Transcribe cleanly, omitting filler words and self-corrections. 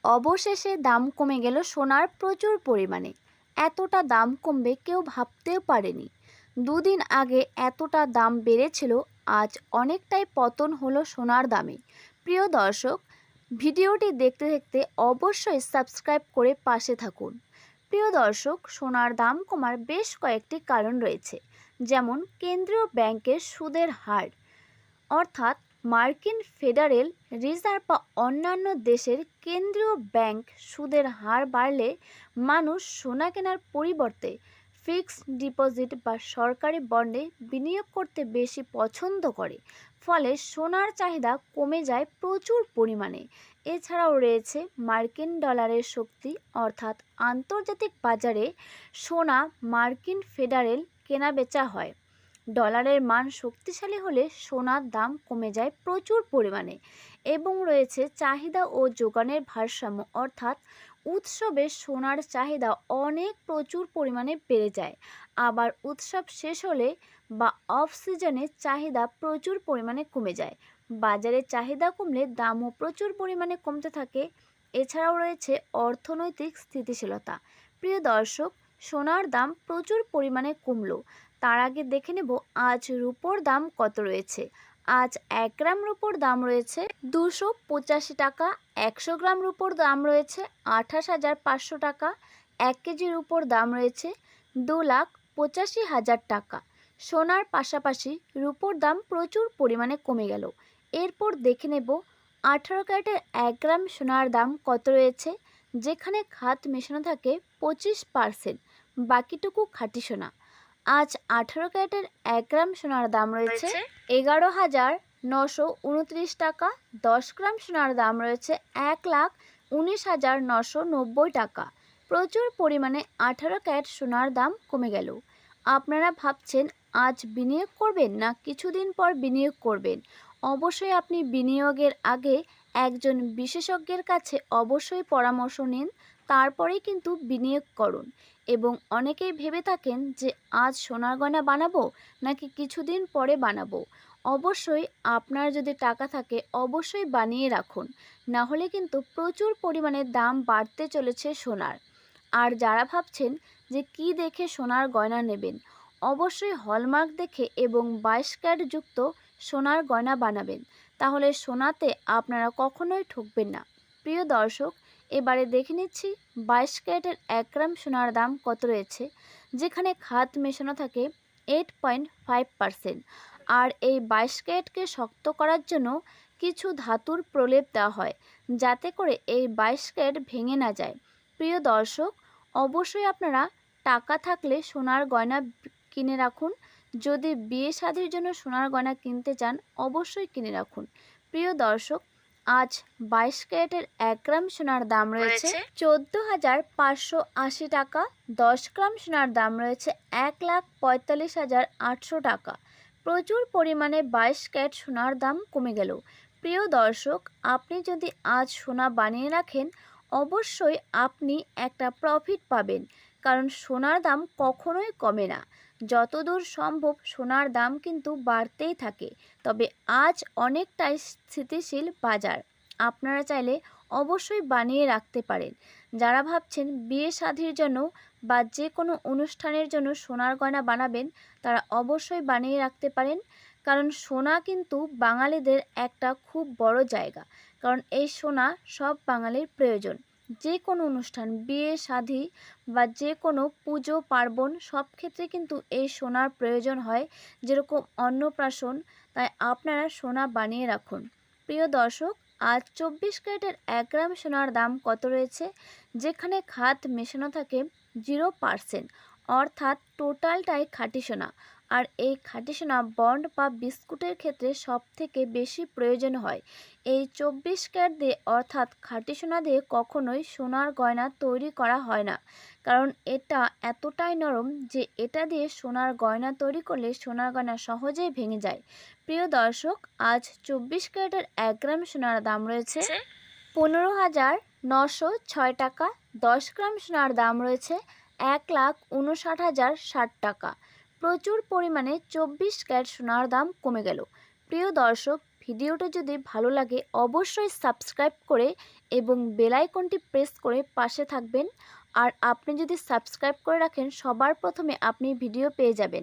অবশেষে দাম কমে গেল সোনার প্রচুর পরিমাণে। এতটা দাম কমবে কেউ ভাবতেও পারেনি। দুদিন আগে এতটা দাম বেড়েছিল, আজ অনেকটাই পতন হলো সোনার দামে। প্রিয় দর্শক, ভিডিওটি দেখতে দেখতে অবশ্যই সাবস্ক্রাইব করে পাশে থাকুন। প্রিয় দর্শক, সোনার দাম কমার বেশ কয়েকটি কারণ রয়েছে, যেমন কেন্দ্রীয় ব্যাংকের সুদের হার, অর্থাৎ মার্কিন ফেডারেল রিজার্ভ বা অন্যান্য দেশের কেন্দ্রীয় ব্যাংক সুদের হার বাড়লে মানুষ সোনা কেনার পরিবর্তে ফিক্সড ডিপোজিট বা সরকারি বন্ডে বিনিয়োগ করতে বেশি পছন্দ করে। ফলে সোনার চাহিদা কমে যায় প্রচুর পরিমাণে। এছাড়াও রয়েছে মার্কিন ডলারের শক্তি, অর্থাৎ আন্তর্জাতিক বাজারে সোনা মার্কিন ফেডারেল কেনাবেচা হয়। ডলারের মান শক্তিশালী হলে সোনার দাম কমে যায় প্রচুর পরিমাণে। এবং রয়েছে চাহিদা ও যোগানের ভারসাম্য, অর্থাৎ উৎসবে সোনার চাহিদা প্রচুর পরিমাণে বেড়ে যায়। আবার উৎসব শেষ হলে বা অফ সিজনে চাহিদা প্রচুর পরিমাণে কমে যায়। বাজারে চাহিদা কমলে দামও প্রচুর পরিমাণে কমতে থাকে। এছাড়াও রয়েছে অর্থনৈতিক স্থিতিশীলতা। প্রিয় দর্শক, সোনার দাম প্রচুর পরিমাণে কমলো, তার আগে দেখে নেব আজ রুপোর দাম কত রয়েছে। আজ 1 গ্রাম রুপোর দাম রয়েছে 285 টাকা, 100 গ্রাম রুপোর দাম রয়েছে 28,500 টাকা, 1 কেজি রুপোর দাম রয়েছে 2,85,000 টাকা। সোনার পাশাপাশি রুপোর দাম প্রচুর পরিমাণে কমে গেল। এরপর দেখে নেব 18 ক্যারেটের 1 গ্রাম সোনার দাম কত রয়েছে, যেখানে খাত মেশানো থাকে 25%, বাকিটুকু খাঁটি সোনা। আজ 18 ক্যারেটের 1 গ্রাম সোনার দাম রয়েছে 11,929 টাকা, 10 গ্রাম সোনার দাম রয়েছে 1,19,990 টাকা। প্রচুর পরিমাণে 18 ক্যারেট সোনার দাম কমে গেল। আপনারা ভাবছেন আজ বিনিয়োগ করবেন না কিছুদিন পর বিনিয়োগ করবেন? অবশ্যই আপনি বিনিয়োগের আগে একজন বিশেষজ্ঞের কাছে অবশ্যই পরামর্শ নিন, তারপরেই কিন্তু বিনিয়োগ করুন। এবং অনেকেই ভেবে থাকেন যে আজ সোনার গয়না বানাবো নাকি কিছুদিন পরে বানাবো। অবশ্যই আপনার যদি টাকা থাকে অবশ্যই বানিয়ে রাখুন, না হলে কিন্তু প্রচুর পরিমাণে দাম বাড়তে চলেছে সোনার। আর যারা ভাবছেন যে কি দেখে সোনার গয়না নেবেন, অবশ্যই হলমার্ক দেখে এবং 22 ক্যারেট যুক্ত সোনার গয়না বানাবেন, তাহলে সোনাতে আপনারা কখনোই ঠকবেন না। প্রিয় দর্শক, এবারে দেখে নিচ্ছি 22 ক্যারেটের 1 গ্রাম সোনার দাম কত রয়েছে, যেখানে খাত মেশানো থাকে 8.5%। আর এই 22 ক্যারেটকে শক্ত করার জন্য কিছু ধাতুর প্রলেপ দেওয়া হয়, যাতে করে এই 22 ক্যারেট ভেঙে না যায়। প্রিয় দর্শক, অবশ্যই আপনারা টাকা থাকলে সোনার গয়না কিনে রাখুন। যদি বিয়ে শাদির জন্য সোনার গয়না কিনতে চান অবশ্যই কিনে রাখুন। প্রিয় দর্শক, আজ 22 ক্যারেটের 1 গ্রাম সোনার দাম রয়েছে 14,580 টাকা, 10 গ্রাম সোনার দাম রয়েছে 1,45,800 টাকা। প্রচুর পরিমাণে 22 ক্যারেট সোনার দাম কমে গেল। প্রিয় দর্শক, আপনি যদি আজ সোনা বানিয়ে রাখেন অবশ্যই আপনি একটা প্রফিট পাবেন, কারণ সোনার দাম কখনোই কমে না। যতদূর সম্ভব সোনার দাম কিন্তু বাড়তেই থাকে। তবে আজ অনেকটাই স্থিতিশীল বাজার, আপনারা চাইলে অবশ্যই বানিয়ে রাখতে পারেন। যারা ভাবছেন বিয়ে শাদির জন্য বা যে কোনো অনুষ্ঠানের জন্য সোনার গয়না বানাবেন, তারা অবশ্যই বানিয়ে রাখতে পারেন। কারণ সোনা কিন্তু বাঙালিদের একটা খুব বড় জায়গা, কারণ এই সোনা সব বাঙালির প্রয়োজন। যে কোনো অনুষ্ঠান, বিয়ে শাদী বা যে কোনো পুজো পার্বণ, সব ক্ষেত্রে কিন্তু এই সোনার প্রয়োজন হয়, যেরকম অন্নপ্রাশন। তাই আপনারা সোনা বানিয়ে রাখুন। প্রিয় দর্শক, আজ 24 ক্যারেটের 1 গ্রাম সোনার দাম কত রয়েছে, যেখানে খাত মেশানো থাকে 0%, অর্থাৎ টোটালটাই খাঁটি সোনা। আর এই খাঁটি সোনা বন্ড বা বিস্কুটের ক্ষেত্রে সব থেকে বেশি প্রয়োজন হয়। এই 24 ক্যারেট দিয়ে, অর্থাৎ খাঁটি সোনা দিয়ে কখনোই সোনার গয়না তৈরি করা হয় না, কারণ এটা এতটাই নরম যে এটা দিয়ে সোনার গয়না তৈরি করলে সোনার গয়না সহজেই ভেঙে যায়। প্রিয় দর্শক, আজ 24 ক্যারেটের 1 গ্রাম সোনার দাম রয়েছে 15,906 টাকা, 10 গ্রাম সোনার দাম রয়েছে 1,59,060 টাকা। প্রচুর পরিমাণে 24 ক্যারেট সোনার দাম কমে গেল। প্রিয় দর্শক, ভিডিওটা যদি ভালো লাগে অবশ্যই সাবস্ক্রাইব করে এবং বেল আইকনটি প্রেস করে পাশে থাকবেন। আর আপনি যদি সাবস্ক্রাইব করে রাখেন সবার প্রথমে আপনি ভিডিও পেয়ে যাবেন।